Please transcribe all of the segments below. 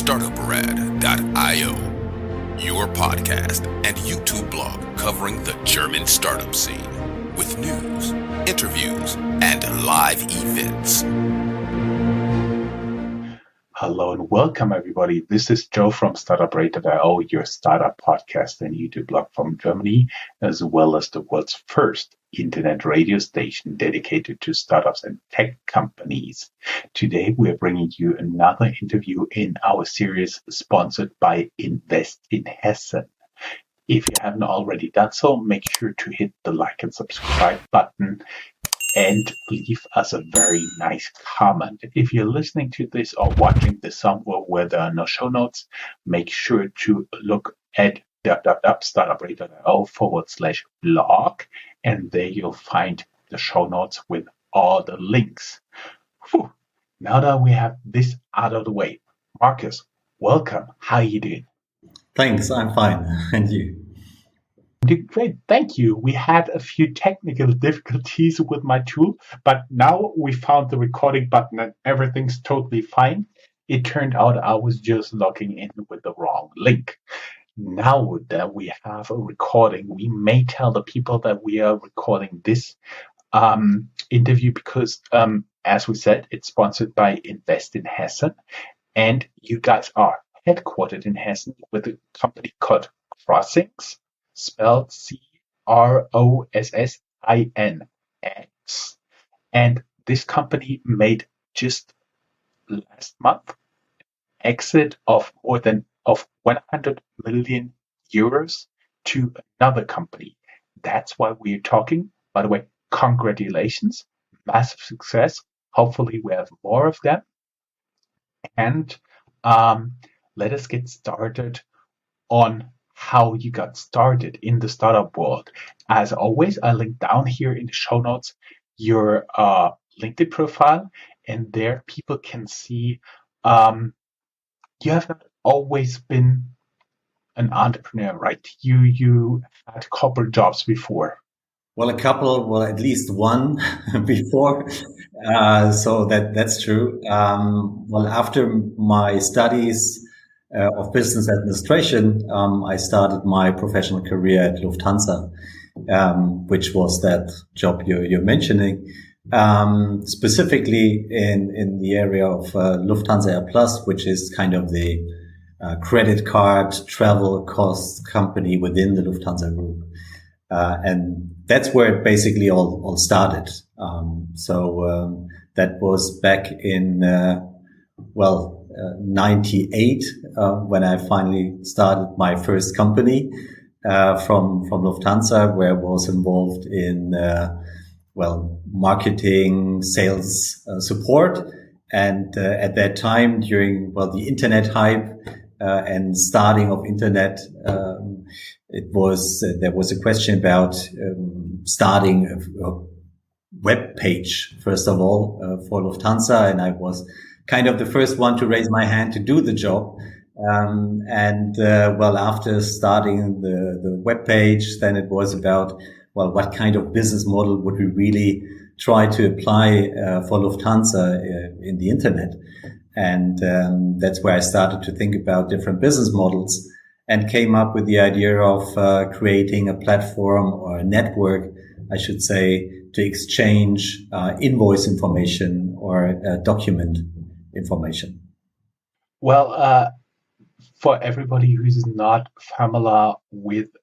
Startuprad.io, your podcast and YouTube blog covering the German startup scene with news, interviews, and live events. Hello and welcome, everybody. This is Joe from Startuprad.io, your startup podcast and YouTube blog from Germany, as well as the world's first internet radio station dedicated to startups and tech companies. Today, we're bringing you another interview in our series sponsored by Invest in Hessen. If you haven't already done so, make sure to hit the like and subscribe button and leave us a very nice comment. If you're listening to this or watching this somewhere where there are no show notes, make sure to look at startuprad.io/blog, and there you'll find the show notes with all the links. Whew. Now that we have this out of the way, Marcus, welcome. How are you doing? Thanks, I'm fine. And you? Doing great, thank you. We had a few technical difficulties with my tool, but now we found the recording button and everything's totally fine. It turned out I was just logging in with the wrong link. Now that we have a recording, we may tell the people that we are recording this interview because, as we said, it's sponsored by Invest in Hessen, and you guys are headquartered in Hessen with a company called crossinx, spelled crossinx. And this company made just last month exit of more than 100 million euros to another company. That's why we're talking. By the way, congratulations, massive success. Hopefully we have more of them. And let us get started on how you got started in the startup world. As always, I link down here in the show notes your LinkedIn profile, and there people can see you have not always been an entrepreneur, right? You had corporate jobs before. Well, a couple, well, at least one before. So that's true. Well, after my studies of business administration, I started my professional career at Lufthansa, which was that job you're mentioning, specifically in the area of Lufthansa Air Plus, which is kind of the credit card travel cost company within the Lufthansa group. And that's where it basically all started. That was back in, 98, when I finally started my first company, from Lufthansa, where I was involved in, marketing, sales, support. And, at that time during, the internet hype, and starting of internet, there was a question about, starting a web page, first of all, for Lufthansa. And I was kind of the first one to raise my hand to do the job. After starting the web page, then it was about, what kind of business model would we really try to apply for Lufthansa in the internet? And that's where I started to think about different business models and came up with the idea of creating a platform or a network, I should say, to exchange invoice information or document information. Well, for everybody who's not familiar with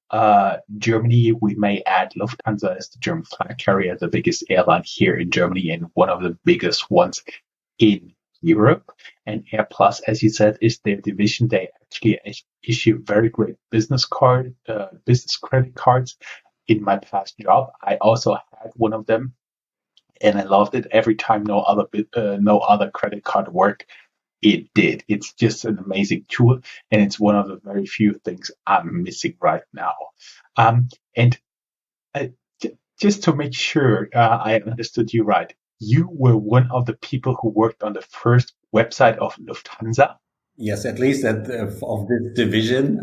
Germany, we may add Lufthansa as the German flag carrier, the biggest airline here in Germany and one of the biggest ones in Europe. And Air Plus, as you said, is their division. They actually issue very great business credit cards. In my past job, I also had one of them, and I loved it. Every time no other credit card worked, it did. It's just an amazing tool, and it's one of the very few things I'm missing right now. Just to make sure I understood you right, you were one of the people who worked on the first website of Lufthansa. Yes, at least of this division,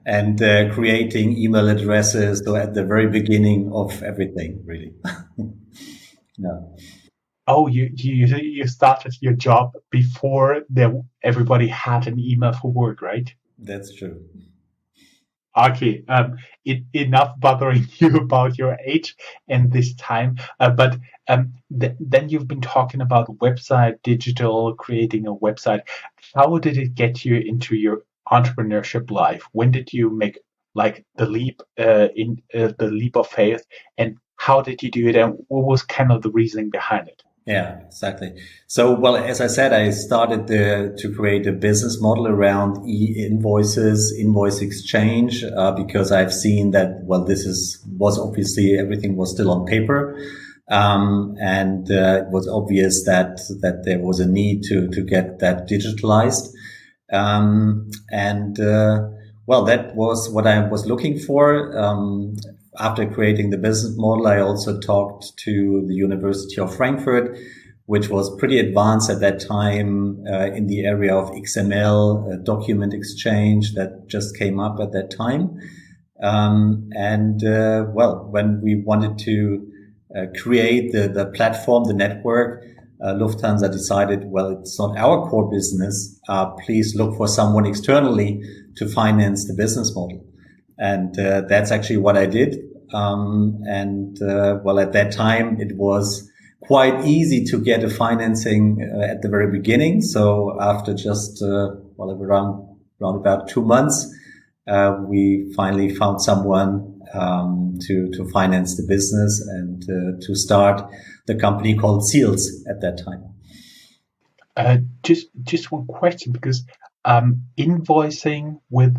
and creating email addresses. So at the very beginning of everything, really. Yeah. Oh, you started your job before everybody had an email for work, right? That's true. Okay, enough bothering you about your age and this time. But then you've been talking about website, digital, creating a website. How did it get you into your entrepreneurship life? When did you make like the leap in the leap of faith, and how did you do it? And what was kind of the reasoning behind it? Yeah, exactly. So, well, as I said, I started to create a business model around e-invoices, invoice exchange, because I've seen that, well, was obviously everything was still on paper. And it was obvious that there was a need to get that digitalized. Well, that was what I was looking for. After creating the business model, I also talked to the University of Frankfurt, which was pretty advanced at that time in the area of XML, document exchange that just came up at that time. Well, when we wanted to create the platform, the network, Lufthansa decided, well, it's not our core business. Please look for someone externally to finance the business model. And that's actually what I did. Well, at that time, it was quite easy to get a financing at the very beginning. So after just around about 2 months, we finally found someone to finance the business and to start the company called Seals at that time. Just one question, because invoicing with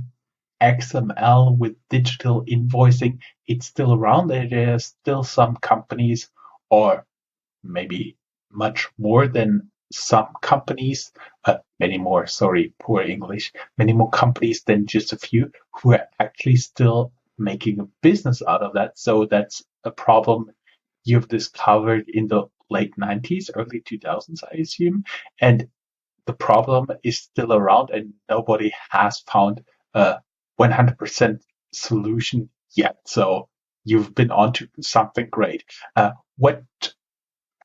XML, with digital invoicing, it's still around. There are still some companies, or maybe much more than some companies, many more, sorry, poor English, many more companies than just a few who are actually still making a business out of that. So that's a problem you've discovered in the late 90s, early 2000s, I assume. And the problem is still around, and nobody has found a 100% solution yet. So you've been onto something great. What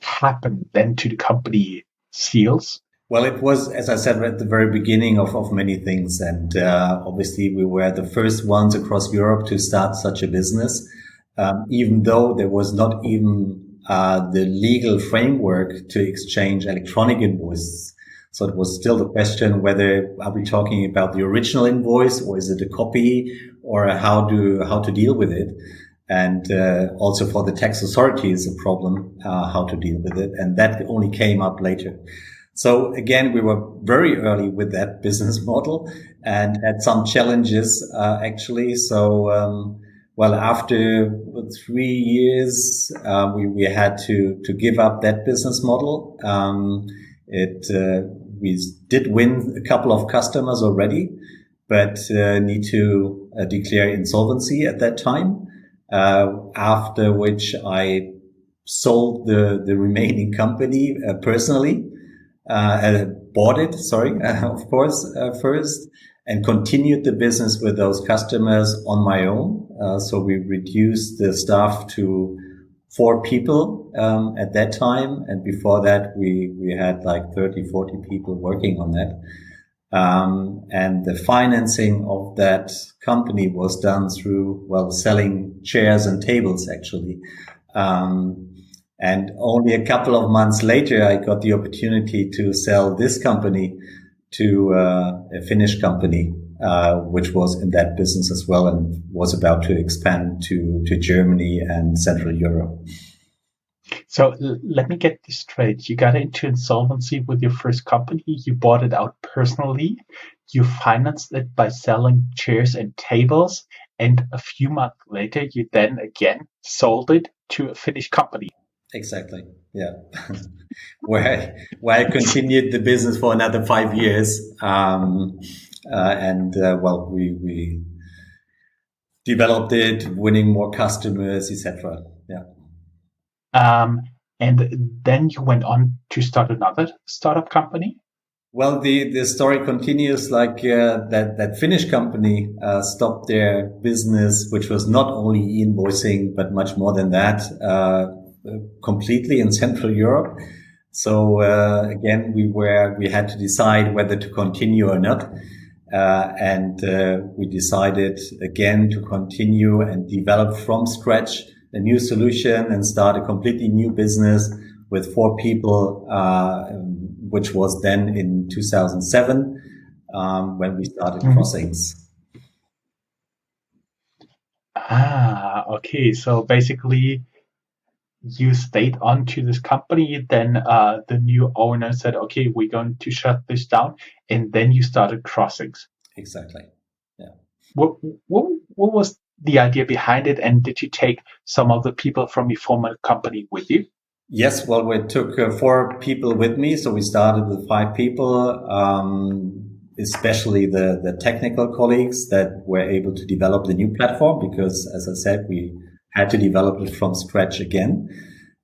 happened then to the company Seals? Well, it was, as I said, at the very beginning of many things. And obviously, we were the first ones across Europe to start such a business, even though there was not even the legal framework to exchange electronic invoices. So it was still the question whether are we talking about the original invoice, or is it a copy, or how to deal with it. And also for the tax authorities, a problem how to deal with it. And that only came up later. So again, we were very early with that business model and had some challenges, actually. So, well, after 3 years, we had to give up that business model. We did win a couple of customers already, but need to declare insolvency at that time. After which I sold the remaining company personally. Bought it, of course, first, and continued the business with those customers on my own. So we reduced the staff to 4 people at that time. And before that, we had like 30, 40 people working on that. And the financing of that company was done through, well, selling chairs and tables, actually. And only a couple of months later, I got the opportunity to sell this company to a Finnish company, which was in that business as well and was about to expand to Germany and Central Europe. So let me get this straight. You got into insolvency with your first company. You bought it out personally. You financed it by selling chairs and tables. And a few months later, you then again sold it to a Finnish company. Exactly. Yeah. where I continued the business for another 5 years. Well, we developed it, winning more customers, etc. Yeah. And then you went on to start another startup company. Well, the story continues like that Finnish company stopped their business, which was not only e-invoicing, but much more than that, completely in Central Europe. So again, we had to decide whether to continue or not. And we decided again to continue and develop from scratch a new solution and start a completely new business with 4 people, which was then in 2007 when we started crossinx. Okay. So basically, you stayed on to this company. Then the new owner said, "Okay, we're going to shut this down," and then you started crossinx. Exactly. Yeah. What was the idea behind it, and did you take some of the people from your former company with you? Yes, well, we took 4 people with me. So we started with 5 people, especially the technical colleagues that were able to develop the new platform because, as I said, we had to develop it from scratch again.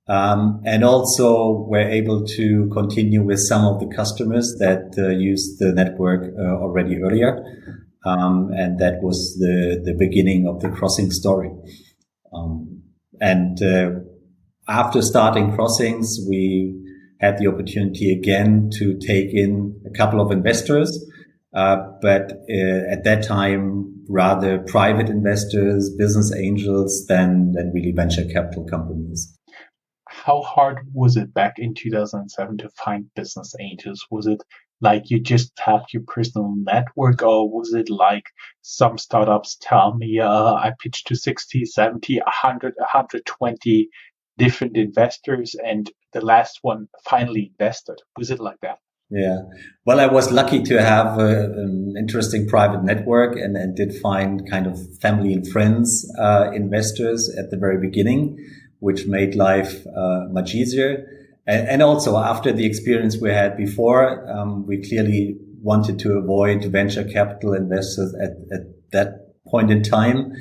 And also we're able to continue with some of the customers that used the network already earlier. And that was the beginning of the crossinx story. After starting crossinx, we had the opportunity again to take in a couple of investors, but at that time, rather private investors, business angels than really venture capital companies. How hard was it back in 2007 to find business angels? Was it like you just have your personal network, or was it like some startups tell me, I pitched to 60, 70, 100, 120 different investors, and the last one finally invested? Was it like that? Yeah. Well, I was lucky to have an interesting private network and did find kind of family and friends, investors at the very beginning, which made life much easier. And also after the experience we had before, we clearly wanted to avoid venture capital investors at that point in time,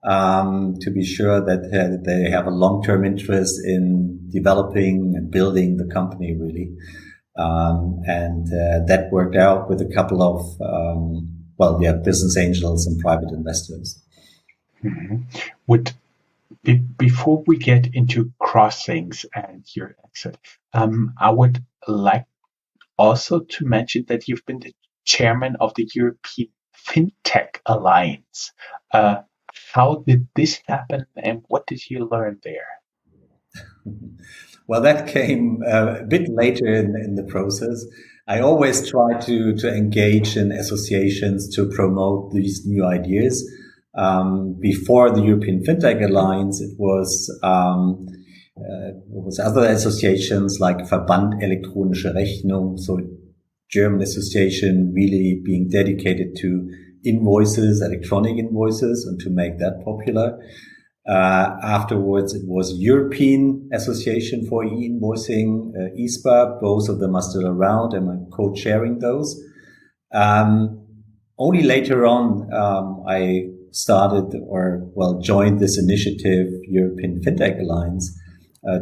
to be sure that they have a long-term interest in developing and building the company really. That worked out with a couple of, business angels and private investors. Before we get into crossinx and your exit, I would like also to mention that you've been the chairman of the European Fintech Alliance. How did this happen, and what did you learn there? Well, that came a bit later in the process. I always try to engage in associations to promote these new ideas. Before the European Fintech Alliance, it was other associations like Verband Elektronische Rechnung, so German association really being dedicated to invoices, electronic invoices, and to make that popular. Afterwards, it was European Association for E-Invoicing, ISPA. Both of them are still around, and I'm co-chairing those. Only later on, I joined this initiative, European Fintech Alliance,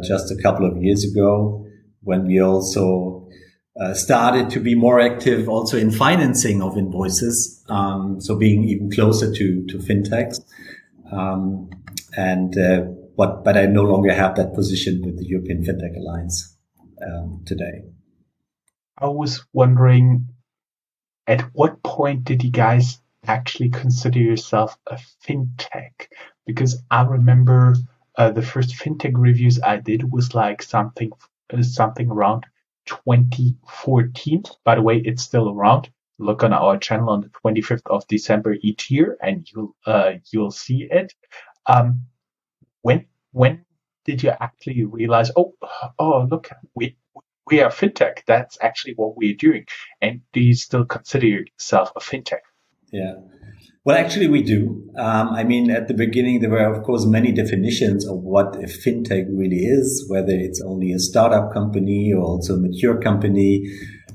just a couple of years ago, when we also started to be more active also in financing of invoices, so being even closer to fintechs. But I no longer have that position with the European Fintech Alliance today. I was wondering, at what point did you guys actually consider yourself a fintech? Because I remember the first fintech reviews I did was like something around 2014. By the way, it's still around. Look on our channel on the 25th of December each year, and you'll see it. When did you actually realize? Oh, look, we are fintech. That's actually what we're doing. And do you still consider yourself a fintech? Yeah. Well, actually, we do. At the beginning, there were, of course, many definitions of what a fintech really is, whether it's only a startup company or also a mature company,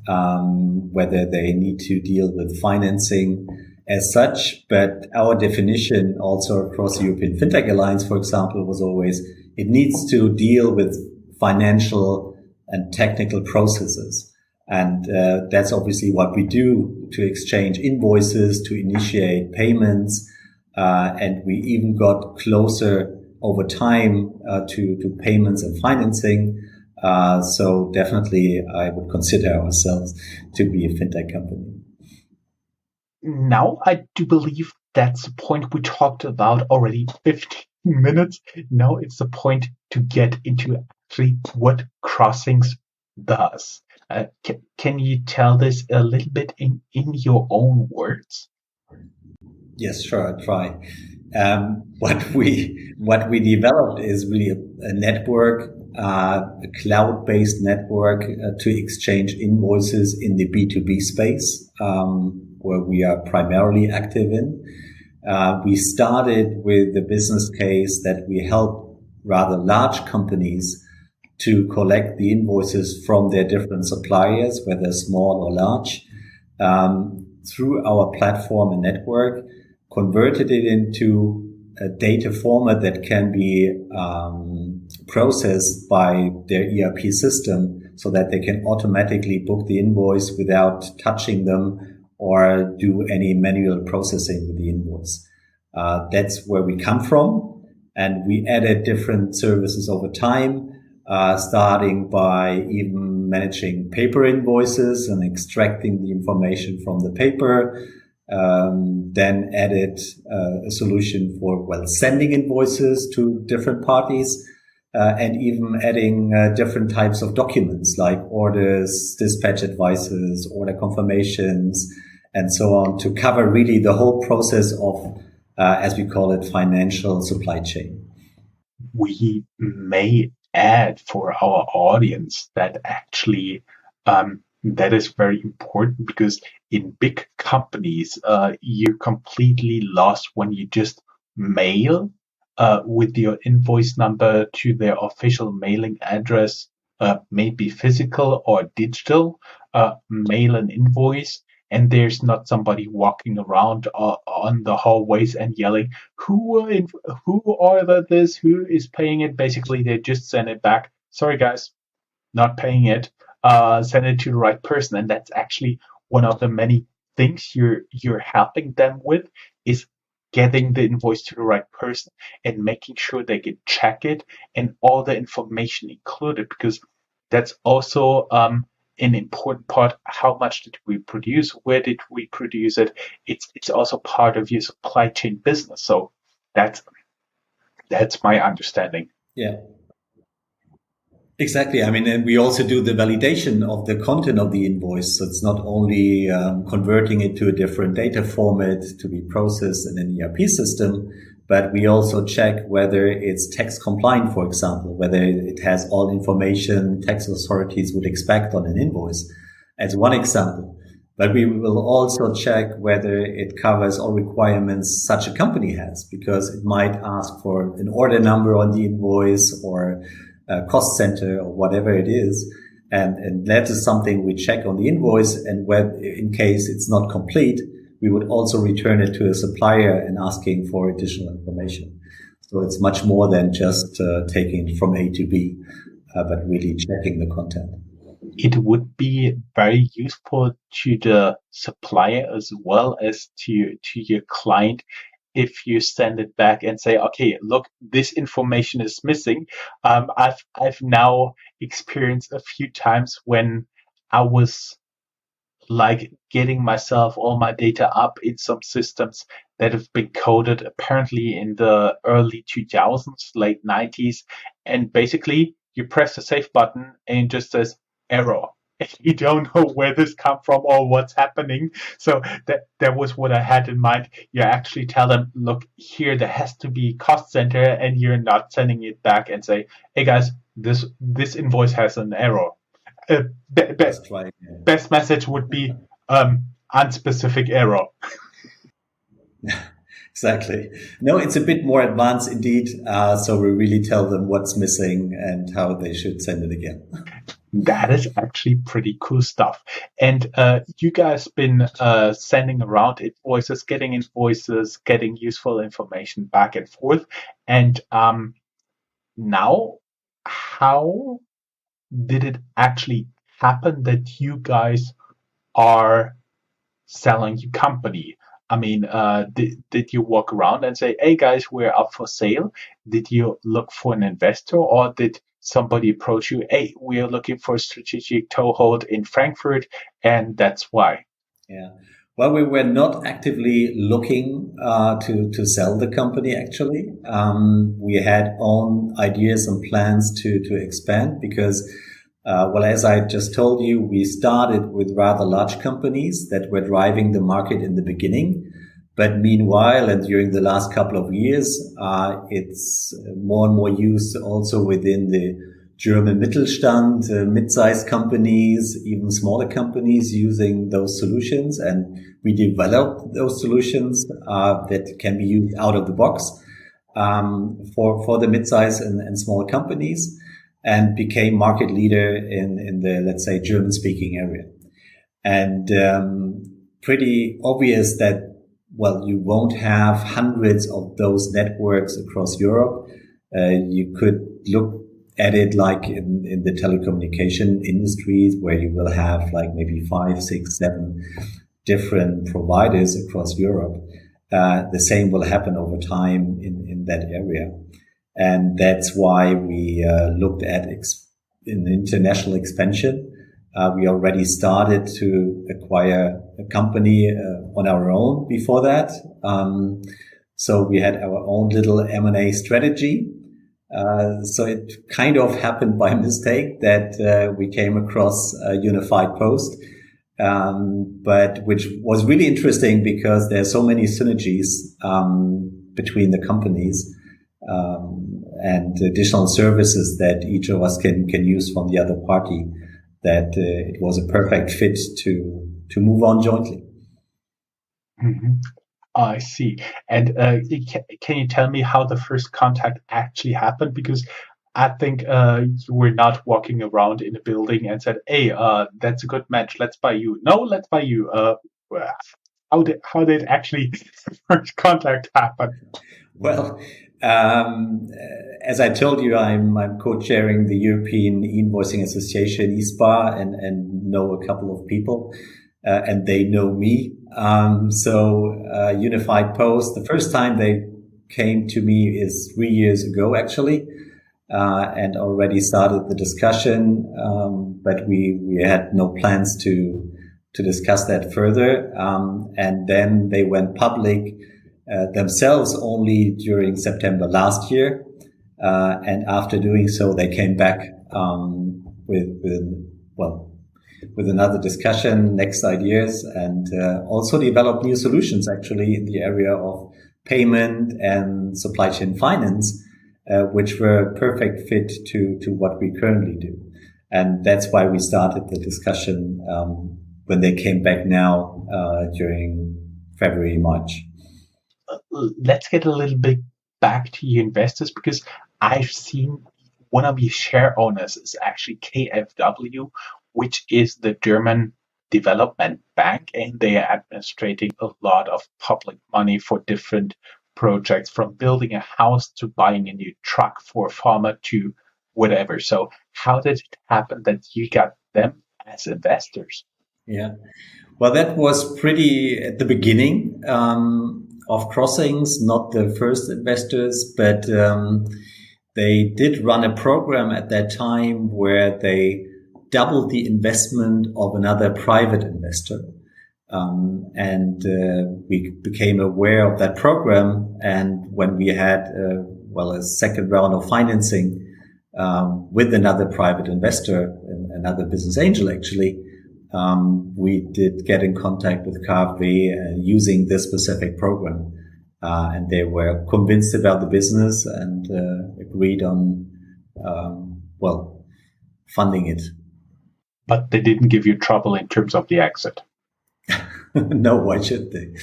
whether they need to deal with financing as such. But our definition also across the European Fintech Alliance, for example, was always it needs to deal with financial and technical processes. And that's obviously what we do, to exchange invoices, to initiate payments. And we even got closer over time to payments and financing. So definitely I would consider ourselves to be a fintech company. Now I do believe that's the point we talked about already 15 minutes. Now it's the point to get into actually what crossinx does. Can you tell this a little bit in your own words? Yes, sure, I'll try. What we developed is really a network, a cloud-based network to exchange invoices in the B2B space, where we are primarily active in. We started with the business case that we help rather large companies to collect the invoices from their different suppliers, whether small or large, through our platform and network, converted it into a data format that can be processed by their ERP system so that they can automatically book the invoice without touching them or do any manual processing with the invoice. That's where we come from. And we added different services over time, starting by even managing paper invoices and extracting the information from the paper. Then added a solution for, sending invoices to different parties, and even adding different types of documents like orders, dispatch advices, order confirmations, and so on, to cover really the whole process of, as we call it, financial supply chain. We may add for our audience that actually that is very important, because in big companies, you're completely lost when you just mail with your invoice number to their official mailing address, maybe physical or digital, mail an invoice, and there's not somebody walking around on the hallways and yelling, who ordered this, who is paying it. Basically, they just send it back. Sorry, guys, not paying it. Send it to the right person. And that's actually one of the many things you're helping them with, is getting the invoice to the right person and making sure they can check it and all the information included, because that's also an important part. How much did we produce? Where did we produce it? It's also part of your supply chain business. So that's my understanding. Yeah. Exactly. I mean, and we also do the validation of the content of the invoice. So it's not only converting it to a different data format to be processed in an ERP system, but we also check whether it's tax compliant, for example, whether it has all information tax authorities would expect on an invoice, as one example. But we will also check whether it covers all requirements such a company has, because it might ask for an order number on the invoice or cost center or whatever it is. And that is something we check on the invoice. And when, in case it's not complete, we would also return it to a supplier and asking for additional information. So it's much more than just taking it from A to B, but really checking the content. It would be very useful to the supplier as well as to your client if you send it back and say, okay, look, this information is missing. I've now experienced a few times when I was like getting myself all my data up in some systems that have been coded apparently in the early 2000s, late 90s. And basically you press the save button and it just says error. And you don't know where this come from or what's happening. So that was what I had in mind. You actually tell them, look, here there has to be cost center, and you're not sending it back and say, hey guys, this invoice has an error. That's right. Best message would be unspecific error. Exactly. No, it's a bit more advanced indeed. So we really tell them what's missing and how they should send it again. That is actually pretty cool stuff. And you guys been sending around invoices, getting useful information back and forth. And now, how did it actually happen that you guys are selling your company? I mean, did you walk around and say, hey guys, we're up for sale? Did you look for an investor, or did somebody approach you, hey, we are looking for a strategic toehold in Frankfurt, and that's why. Yeah. Well, we were not actively looking to sell the company, actually. We had own ideas and plans to expand because, well, as I just told you, we started with rather large companies that were driving the market in the beginning. But meanwhile, and during the last couple of years, it's more and more used also within the German Mittelstand, mid-sized companies, even smaller companies using those solutions. And we developed those solutions that can be used out of the box for the mid-sized and smaller companies, and became market leader in the, let's say, German-speaking area. And pretty obvious that, well, you won't have hundreds of those networks across Europe. You could look at it like in the telecommunication industries, where you will have like maybe 5, 6, 7 different providers across Europe. The same will happen over time in that area. And that's why we looked at an international expansion. We already started to acquire a company on our own before that. So we had our own little M&A strategy. So it kind of happened by mistake that we came across a unified post, but which was really interesting because there are so many synergies between the companies and additional services that each of us can use from the other party, that it was a perfect fit to move on jointly. Mm-hmm. I see. And can you tell me how the first contact actually happened? Because I think you were not walking around in a building and said, "Hey, that's a good match. Let's buy you." No, let's buy you. How did actually first contact happen? Well, as I told you, I'm co-chairing the European Invoicing Association, ISPA, and know a couple of people, and they know me. So Unified Post, the first time they came to me is 3 years ago, actually, and already started the discussion, but we had no plans to discuss that further. And then they went public themselves only during September last year. And after doing so, they came back with another discussion, next ideas, and also developed new solutions actually in the area of payment and supply chain finance, which were a perfect fit to what we currently do. And that's why we started the discussion when they came back now during February, March. Let's get a little bit back to your investors, because I've seen one of your share owners is actually KfW, which is the German development bank, and they are administrating a lot of public money for different projects, from building a house to buying a new truck for a farmer to whatever. So how did it happen that you got them as investors? Yeah, well, that was pretty at the beginning of crossinx, not the first investors, but they did run a program at that time where they doubled the investment of another private investor. And we became aware of that program. And when we had, a second round of financing with another private investor, another business angel, actually, we did get in contact with KfW using this specific program. And they were convinced about the business and agreed on, funding it. But they didn't give you trouble in terms of the exit. No, why should they?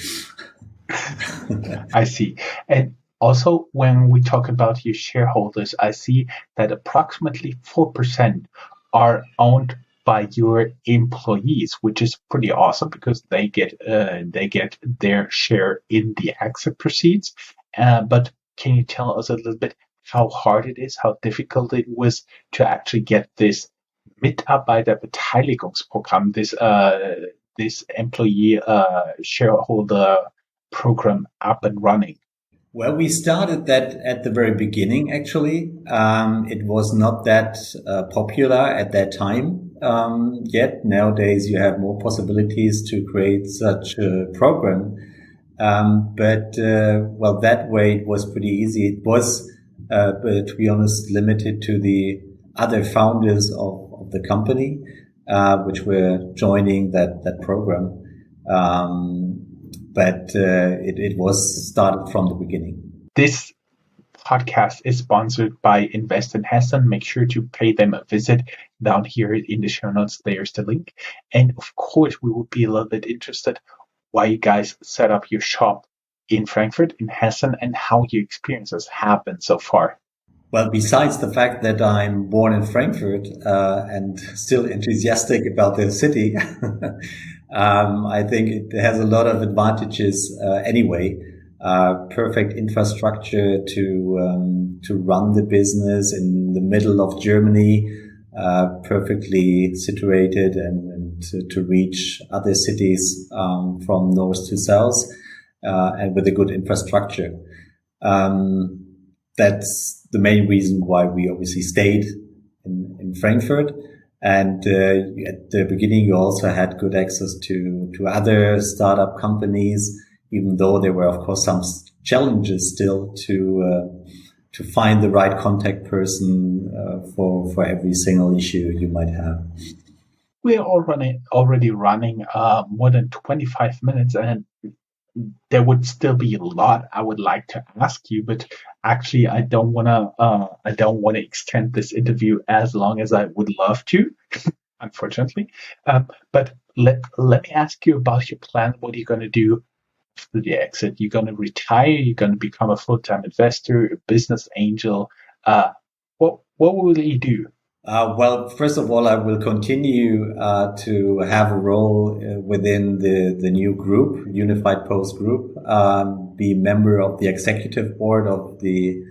I see. And also, when we talk about your shareholders, I see that approximately 4% are owned by your employees, which is pretty awesome because they get their share in the exit proceeds. But can you tell us a little bit how hard it is, how difficult it was to actually get this Mitarbeiterbeteiligungsprogramm, this employee shareholder program up and running? Well, we started that at the very beginning, actually. It was not that popular at that time yet. Nowadays, you have more possibilities to create such a program. Well, that way it was pretty easy. It was, to be honest, limited to the other founders of the company, which were joining that program. It was started from the beginning. This podcast is sponsored by Invest in Hessen. Make sure to pay them a visit. Down here in the show notes, there's the link. And of course, we would be a little bit interested why you guys set up your shop in Frankfurt, in Hessen, and how your experiences have been so far. Well, besides the fact that I'm born in Frankfurt and still enthusiastic about the city, I think it has a lot of advantages anyway. Perfect infrastructure to run the business in the middle of Germany, perfectly situated and to reach other cities from north to south, and with a good infrastructure. That's the main reason why we obviously stayed in Frankfurt. And at the beginning, you also had good access to other startup companies, even though there were, of course, some challenges still to find the right contact person for every single issue you might have. We're already running more than 25 minutes, and there would still be a lot I would like to ask you, but actually I don't want to extend this interview as long as I would love to, unfortunately. But let me ask you about your plan. What are you going to do after the exit? You're going to retire? You're going to become a full-time investor, a business angel? What will you do? Well, first of all, I will continue to have a role within the new group, Unified Post Group, be member of the executive board of the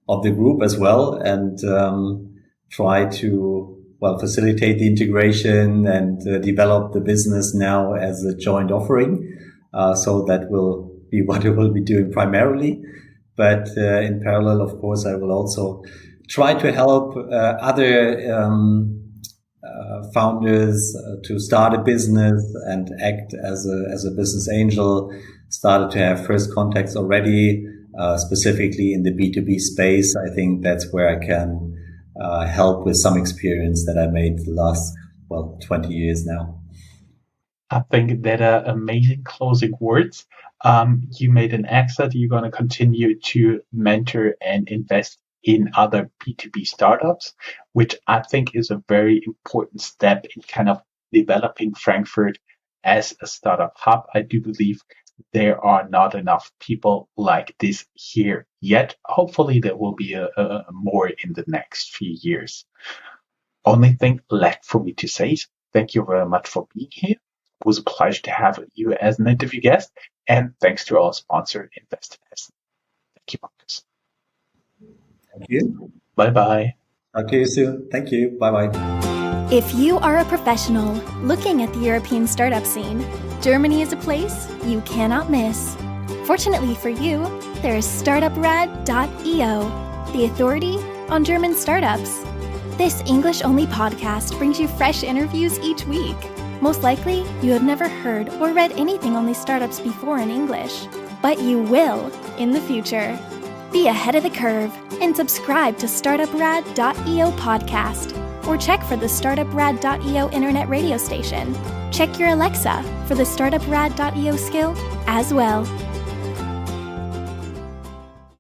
group as well, and try to facilitate the integration and develop the business now as a joint offering. So that will be what I will be doing primarily. But in parallel, of course, I will also try to help other founders to start a business and act as a business angel. Started to have first contacts already, specifically in the B2B space. I think that's where I can help with some experience that I made the last 20 years now. I think that are amazing closing words. You made an exit. You're going to continue to mentor and invest in other B2B startups, which I think is a very important step in kind of developing Frankfurt as a startup hub. I do believe there are not enough people like this here yet. Hopefully there will be a more in the next few years. Only thing left for me to say is thank you very much for being here. It was a pleasure to have you as an interview guest, and thanks to our sponsor, Invest in Hessen. Thank you, Marcus. Thank you. Bye-bye. Talk to you soon. Thank you. Bye-bye. If you are a professional looking at the European startup scene, Germany is a place you cannot miss. Fortunately for you, there is Startuprad.io, the authority on German startups. This English-only podcast brings you fresh interviews each week. Most likely, you have never heard or read anything on these startups before in English, but you will in the future. Be ahead of the curve and subscribe to Startuprad.io podcast, or check for the Startuprad.io internet radio station. Check your Alexa for the Startuprad.io skill as well.